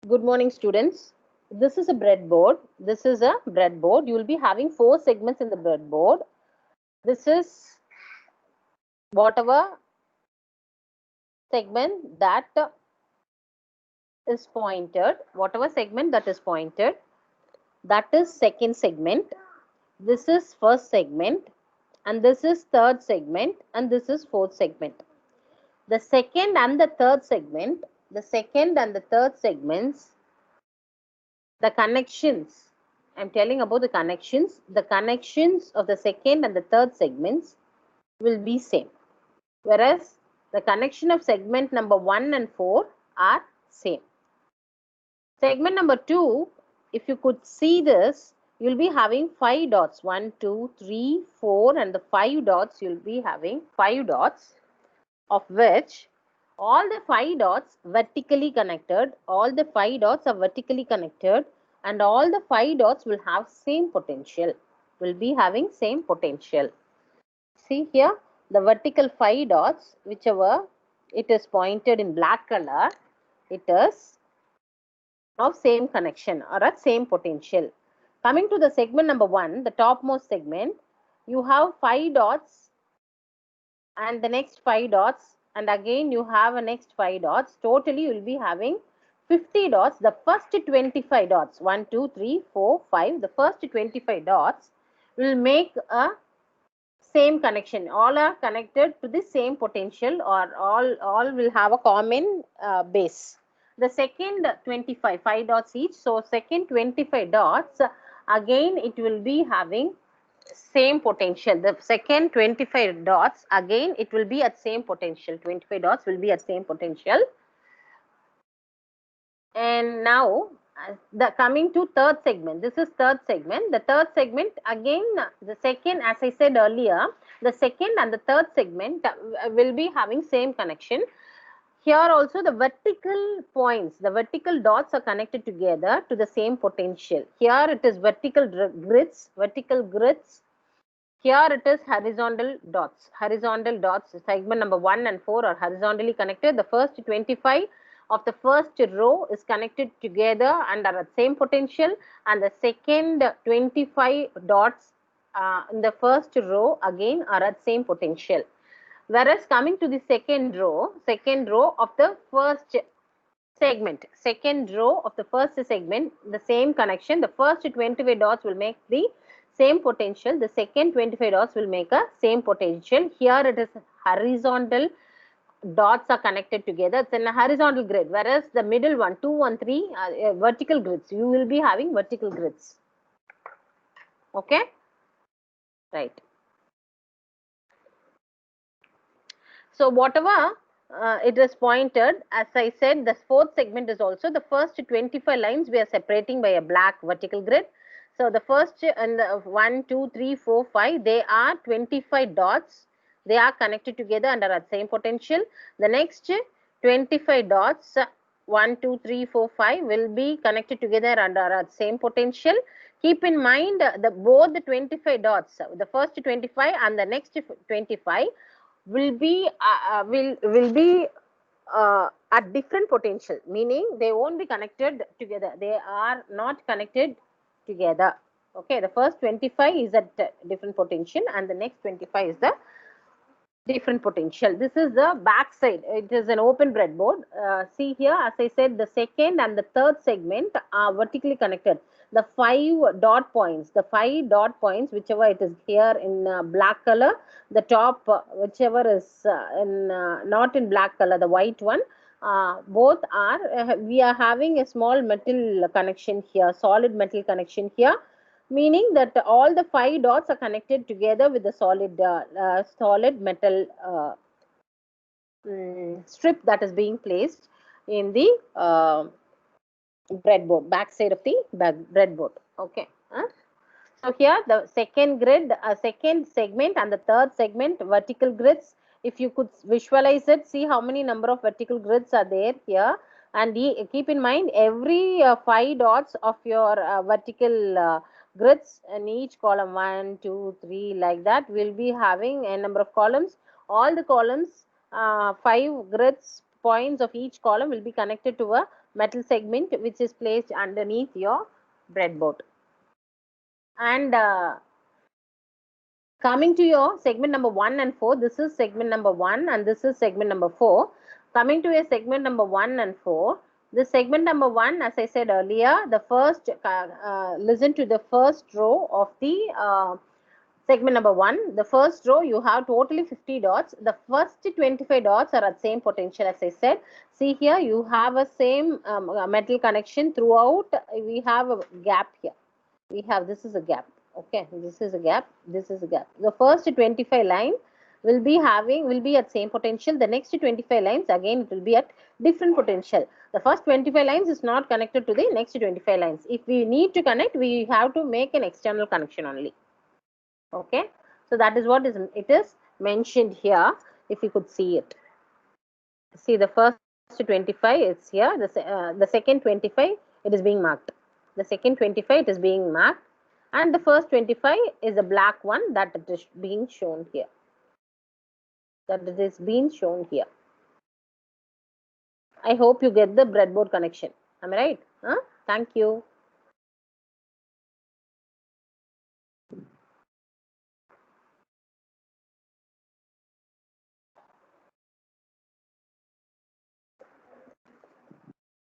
Good morning, students. This is a breadboard. This is a breadboard. You will be having 4 segments in the breadboard. This is whatever segment that is pointed, whatever segment that is pointed, that is second segment. This is first segment, and this is third segment, and this is fourth segment. The second and the third segment, the second and the third segments, the connections, I'm telling about the connections of the second and the third segments will be same, whereas the connection of segment number 1 and 4 are same. Segment number 2, if you could see this, you'll be having 5 dots, 1 2 3 4, and the 5 dots, you'll be having 5 dots, of which all the 5 dots vertically connected, all the 5 dots are vertically connected, and all the 5 dots will have same potential, will be having same potential. See here, the vertical 5 dots, whichever it is pointed in black color, it is of same connection or at same potential. Coming to the segment number 1, the topmost segment, you have 5 dots and the next 5 dots, and again you have a next 5 dots. Totally you will be having 50 dots. The first 25 dots, 1 2 3 4 5, the first 25 dots will make a same connection. All are connected to the same potential, or all will have a common base. The second 25, 5 dots each, so second 25 dots, again it will be having same potential. The second 25 dots, again it will be at same potential. 25 dots will be at same potential. And now the coming to third segment, this is third segment. The third segment, again the second, as I said earlier, the second and the third segment will be having same connection. Here also the vertical points, the vertical dots are connected together to the same potential. Here it is vertical grids, here it is horizontal dots. Horizontal dots, segment number 1 and 4 are horizontally connected. The first 25 of the first row is connected together and are at same potential, and the second 25 dots in the first row again are at same potential. Whereas coming to the second row of the first segment, second row of the first segment, the same connection. The first 25 dots will make the same potential. The second 25 dots will make a same potential. Here it is horizontal dots are connected together. It's in a horizontal grid, whereas the middle one, 2 1 3 vertical grids. You will be having vertical grids. Okay, right. So whatever it is pointed, as I said, the fourth segment is also the first 25 lines we are separating by a black vertical grid. So the first and the 1 2 3 4 5, they are 25 dots. They are connected together and are at same potential. The next 25 dots, 1 2 3 4 5, will be connected together and are at same potential. Keep in mind both the 25 dots, the first 25 and the next 25, will be at different potential, meaning they won't be connected together. They are not connected together. Okay, the first 25 is at different potential, and the next 25 is the different potential. This is the back side. It is an open breadboard. See here, as I said, the second and the third segment are vertically connected. The 5 dot points, whichever it is here in black color, the top, whichever is not in black color, the white one, both are, we are having a small metal connection here, solid metal connection here, meaning that all the 5 dots are connected together with the solid metal strip that is being placed in the breadboard, back side of the breadboard. Okay. So here the second grid, second segment and the third segment vertical grids. If you could visualize it, see how many number of vertical grids are there here, and keep in mind every 5 dots of your vertical grids in each column, 1 2 3, like that, will be having a number of columns. All the columns, 5 grids points of each column will be connected to a metal segment which is placed underneath your breadboard. And coming to your segment number 1 and 4, this is segment number 1 and this is segment number 4. Coming to your segment number 1 and 4, the segment number 1, as I said earlier, the first, listen to the first row of the segment number 1. The first row, you have totally 50 dots. The first 25 dots are at same potential, as I said. See here, you have a same metal connection throughout. We have a gap here. We have, this is a gap. Okay, this is a gap, this is a gap. The first 25 line will be at same potential. The next 25 lines, again, it will be at different potential. The first 25 lines is not connected to the next 25 lines. If we need to connect, we have to make an external connection only. Okay, so that is what it is mentioned here. If you could see it, see the first 25 is here. The second 25, it is being marked. The second 25, it is being marked, and the first 25 is a black one that it is being shown here. That it is being shown here. I hope you get the breadboard connection. Am I right? Thank you.